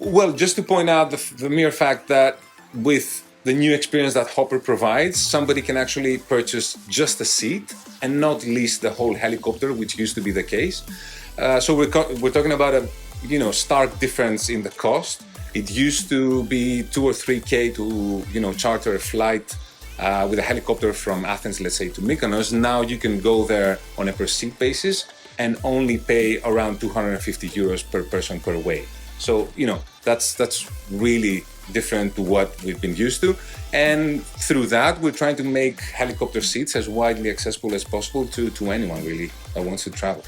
Well, just to point out the mere fact that with the new experience that Hopper provides, somebody can actually purchase just a seat and not lease the whole helicopter, which used to be the case. So we're talking about a stark difference in the cost. It used to be 2 or 3K to charter a flight with a helicopter from Athens, let's say, to Mykonos. Now you can go there on a per seat basis and only pay around 250 euros per person per way. So, that's really different to what we've been used to. And through that, we're trying to make helicopter seats as widely accessible as possible to anyone, really, that wants to travel.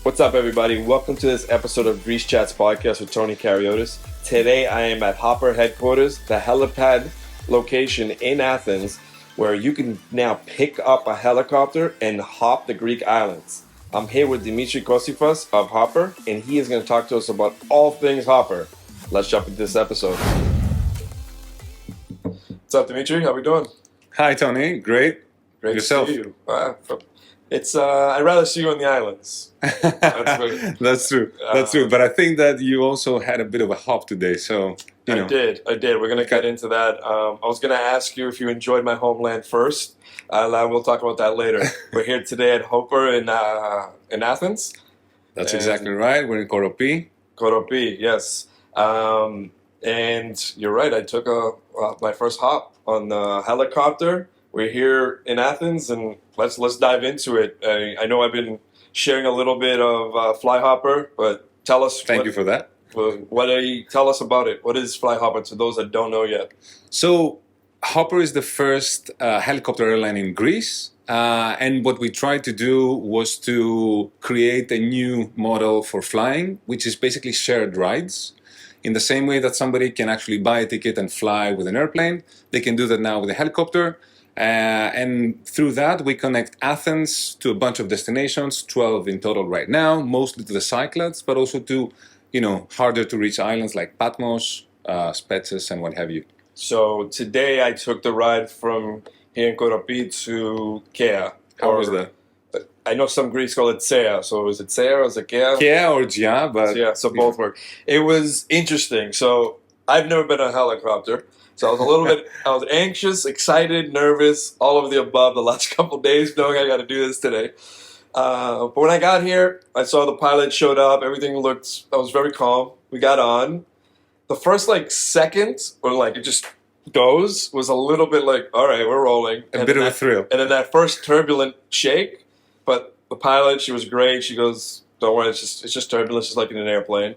What's up, everybody? Welcome to this episode of Greece Chats podcast with Tony Kariotis. Today, I am at Hopper headquarters, the helipad location in Athens, where you can now pick up a helicopter and hop the Greek islands. I'm here with Dimitris Kossyfas of Hopper, and he is going to talk to us about all things Hopper. Let's jump into this episode. What's up, Dimitri? How we doing? Hi, Tony. Great. Great Yourself? to see you. I'd rather see you on the islands. That's true. That's true. But I think that you also had a bit of a hop today, so I did. We're going to get into that. I was going to ask you if you enjoyed my homeland first. We'll talk about that later. We're here today at Hopper in Athens. That's exactly right. We're in Koropi. Koropi, yes. And you're right. I took my first hop on the helicopter. We're here in Athens, and let's dive into it. I know I've been sharing a little bit of Flyhopper, but tell us. Thank you for that. Tell us about it. What is Flyhopper to those that don't know yet? So Hopper is the first helicopter airline in Greece. And what we tried to do was to create a new model for flying, which is basically shared rides. In the same way that somebody can actually buy a ticket and fly with an airplane, they can do that now with a helicopter. And through that, we connect Athens to a bunch of destinations, 12 in total right now, mostly to the Cyclades, but also to, harder to reach islands like Patmos, Spetses, and what have you. So today I took the ride from here in Koropi to Kea. How was that? I know some Greeks call it Tsea, so is it Tsea or is it Kea? Kea or Gia, but... Yeah, so both work. It was interesting. So I've never been on a helicopter. So I was a little bit, I was anxious, excited, nervous, all of the above the last couple of days, knowing I got to do this today. But when I got here, I saw the pilot showed up. Everything I was very calm. We got on. The first second, or it just goes, was a little bit all right, we're rolling. A bit of a thrill. And then that first turbulent shake, but the pilot, she was great. She goes, don't worry, it's just turbulence, just like in an airplane.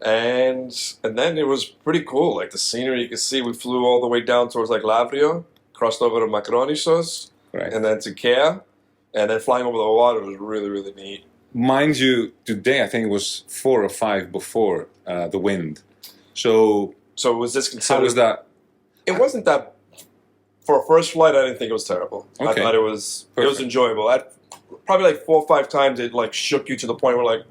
And then it was pretty cool. The scenery, you could see, we flew all the way down towards Lavrio, crossed over to Mykonos, right, and then to Kea, and then flying over the water was really, really neat. Mind you, today I think it was 4 or 5 before the wind. So was this considered? How was that? It wasn't that. For a first flight, I didn't think it was terrible. Okay. I thought it was enjoyable. Probably 4 or 5 times it shook you to the point where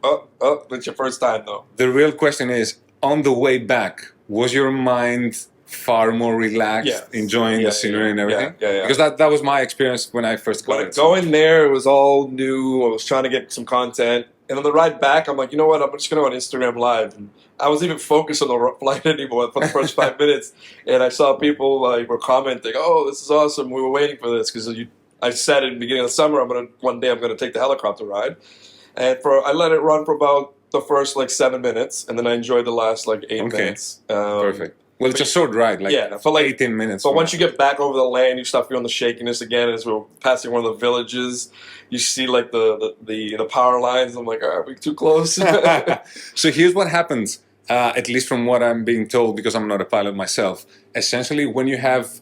it's your first time though. The real question is, on the way back, was your mind far more relaxed, enjoying the scenery and everything? Yeah. Because that was my experience when I first got it. Going there, it was all new. I was trying to get some content. And on the ride back, I'm like, you know what? I'm just going to go on Instagram Live. And I wasn't even focused on the flight anymore for the first 5 minutes. And I saw people were commenting, oh, this is awesome. We were waiting for this because I said in the beginning of the summer, one day I'm going to take the helicopter ride. And I let it run for about the first 7 minutes. And then I enjoyed the last 8 minutes. Perfect. Well, it's a short ride, for 18 minutes. But once you get back over the land, you start feeling the shakiness again. As we're passing one of the villages, you see the power lines. I'm like, are we too close? So here's what happens, at least from what I'm being told, because I'm not a pilot myself. Essentially, when you have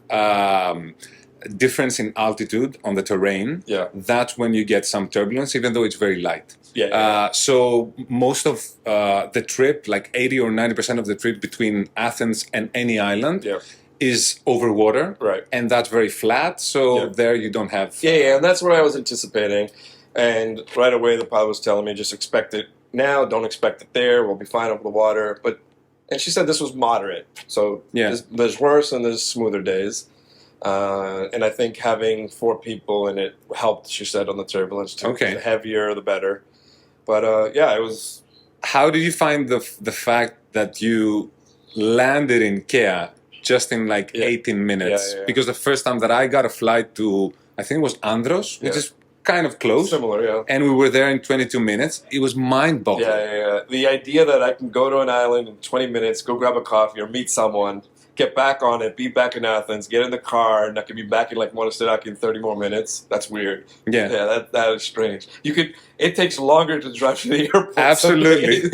difference in altitude on the terrain, that's when you get some turbulence, even though it's very light. So most of the trip, 80 or 90% of the trip between Athens and any island is over water, right? And that's very flat, so there you don't have... and that's what I was anticipating. And right away the pilot was telling me, just expect it now, don't expect it there, we'll be fine over the water. And she said this was moderate, so there's worse and there's smoother days. And I think having 4 people in it helped, she said, on the turbulence too. Okay. The heavier, the better. But it was how did you find the fact that you landed in Kea just in like 18 minutes? Yeah. Because the first time that I got a flight to, I think it was Andros, which is kind of close. Similar, yeah. And we were there in 22 minutes. It was mind-boggling. Yeah. The idea that I can go to an island in 20 minutes, go grab a coffee or meet someone, get back on it, be back in Athens, get in the car, and I could be back in like Monasteraki in 30 more minutes. That's weird. Yeah. That is strange. It takes longer to drive to the airport. Absolutely.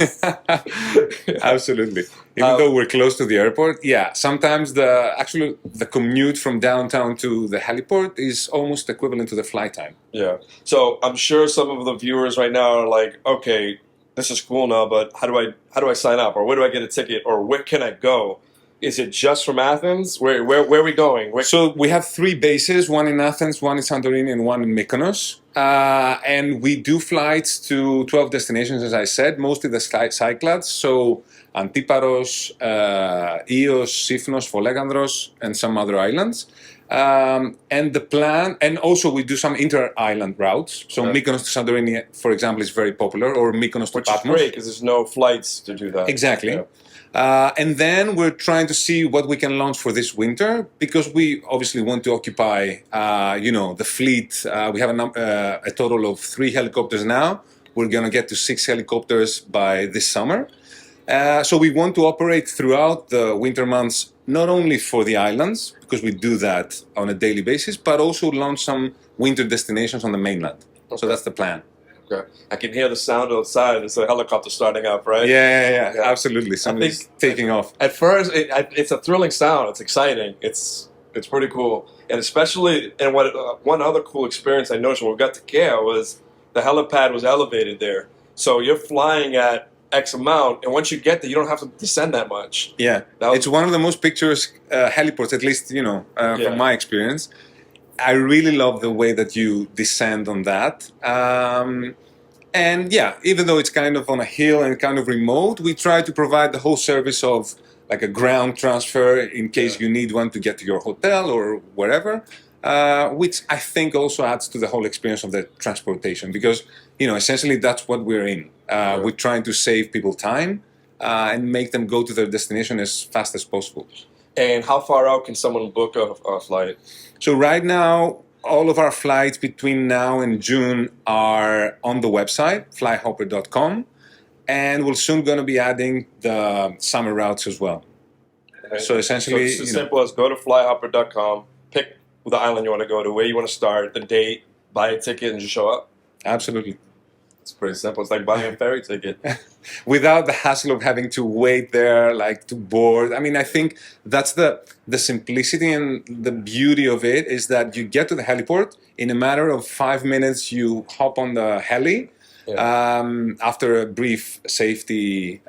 Absolutely. Even though we're close to the airport, sometimes the commute from downtown to the heliport is almost equivalent to the flight time. Yeah. So I'm sure some of the viewers right now are like, okay, this is cool now, but how do I sign up, or where do I get a ticket, or where can I go? Is it just from Athens? Where are we going? So we have 3 bases, one in Athens, one in Santorini, and one in Mykonos. And we do flights to 12 destinations, as I said, mostly the Cyclades. So Antiparos, Ios, Sifnos, Folegandros, and some other islands. And the plan, and also we do some inter-island routes. So Mykonos to Santorini, for example, is very popular, or Mykonos to Patmos. Which is great, because there's no flights to do that. Exactly. Yeah. And then we're trying to see what we can launch for this winter, because we obviously want to occupy, the fleet. We have a total of 3 helicopters now. We're going to get to 6 helicopters by this summer. So we want to operate throughout the winter months, not only for the islands, because we do that on a daily basis, but also launch some winter destinations on the mainland. Okay. So that's the plan. Okay. I can hear the sound outside. It's a helicopter starting up, right? Yeah. Absolutely. Somebody's taking off. At first, it's a thrilling sound. It's exciting. It's pretty cool. And especially, and one other cool experience I noticed when we got to Kea was the helipad was elevated there. So you're flying at X amount, and once you get there, you don't have to descend that much. Yeah. It's one of the most picturesque heliports, at least, from my experience. I really love the way that you descend on that. And even though it's kind of on a hill and kind of remote, we try to provide the whole service of like a ground transfer in case you need one to get to your hotel or wherever, which I think also adds to the whole experience of the transportation, because, essentially that's what we're in. We're trying to save people time and make them go to their destination as fast as possible. And how far out can someone book a flight? So right now, all of our flights between now and June are on the website, flyhopper.com, and we're soon going to be adding the summer routes as well. Okay. So essentially, it's as simple as go to flyhopper.com, pick the island you want to go to, where you want to start, the date, buy a ticket, and just show up. Absolutely. It's pretty simple. It's like buying a ferry ticket. Without the hassle of having to wait there, like to board. I mean, I think that's the simplicity and the beauty of it, is that you get to the heliport, in a matter of 5 minutes, you hop on the heli. After a brief safety,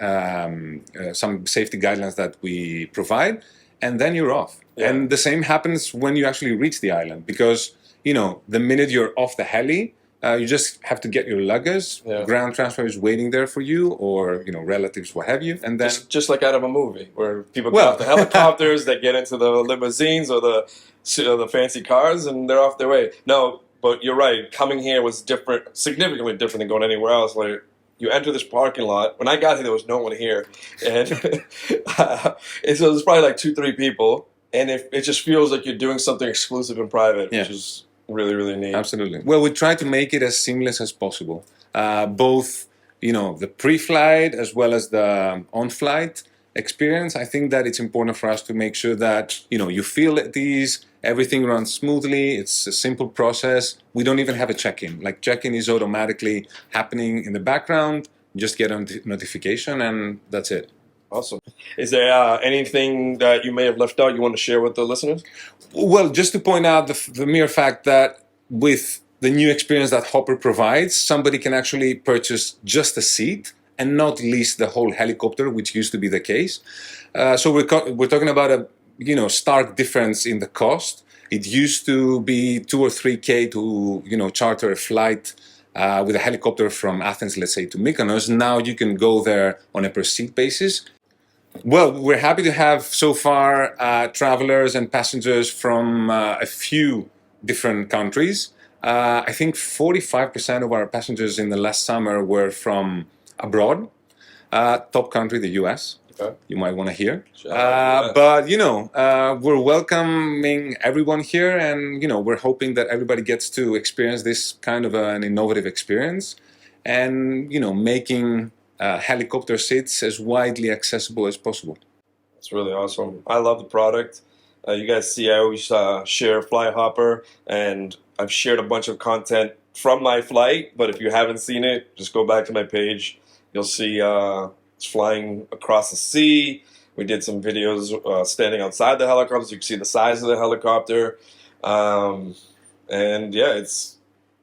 some safety guidelines that we provide, and then you're off. Yeah. And the same happens when you actually reach the island, because, the minute you're off the heli, you just have to get your luggage. Ground transfer is waiting there for you, or relatives, what have you, and then just like out of a movie where people get off the helicopters, they get into the limousines or the fancy cars, and they're off their way. No, but you're right. Coming here was different, significantly different than going anywhere else. Like, you enter this parking lot. When I got here, there was no one here, and so there's probably like 2-3 people, and it just feels like you're doing something exclusive and private, which is really, really neat. Absolutely. Well, we try to make it as seamless as possible. Both, the pre-flight as well as the on-flight experience. I think that it's important for us to make sure that, you feel at ease, everything runs smoothly, it's a simple process. We don't even have a check-in. Like, check-in is automatically happening in the background. You just get a notification, and that's it. Awesome. Is there anything that you may have left out you want to share with the listeners? Well, just to point out the mere fact that with the new experience that Hopper provides, somebody can actually purchase just a seat and not lease the whole helicopter, which used to be the case. So we're talking about a stark difference in the cost. It used to be 2 or 3K to charter a flight with a helicopter from Athens, let's say, to Mykonos. Now you can go there on a per seat basis. Well, we're happy to have so far travelers and passengers from a few different countries. I think 45% of our passengers in the last summer were from abroad. Top country, the US. Okay. You might want to hear. Shout out to But, we're welcoming everyone here, and, we're hoping that everybody gets to experience this kind of an innovative experience and, making helicopter seats as widely accessible as possible. It's really awesome. I love the product. You guys see, I always share Flyhopper, and I've shared a bunch of content from my flight, but if you haven't seen it, just go back to my page. You'll see it's flying across the sea. We did some videos standing outside the helicopter, so you can see the size of the helicopter. And yeah,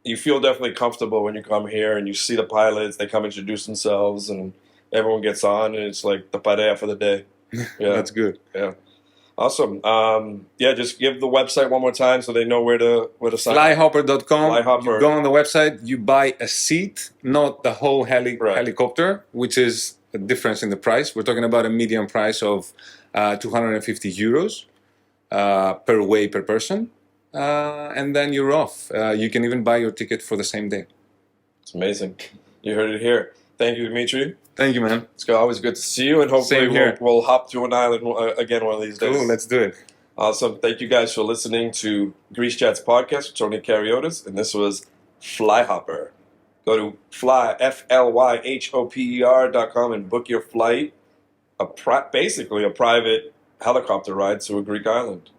you feel definitely comfortable when you come here and you see the pilots. They come introduce themselves, and everyone gets on, and it's like the pareja for the day. Yeah, That's good. Yeah. Awesome. Yeah, just give the website one more time so they know where to sign up. Flyhopper.com. Flyhopper. You go on the website, you buy a seat, not the whole helicopter, which is a difference in the price. We're talking about a median price of 250 euros per way per person. And then you're off. You can even buy your ticket for the same day. It's amazing. You heard it here. Thank you, Dimitri. Thank you, man. It's always good to see you, and hopefully we'll hop to an island again one of these days. Cool, let's do it. Awesome. Thank you guys for listening to Greece Chat's podcast with Tony Kariotis, and this was Flyhopper. Go to FLYHOPER.com and book your flight, basically a private helicopter ride to a Greek island.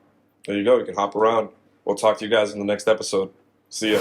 There you go. You can hop around. We'll talk to you guys in the next episode. See ya.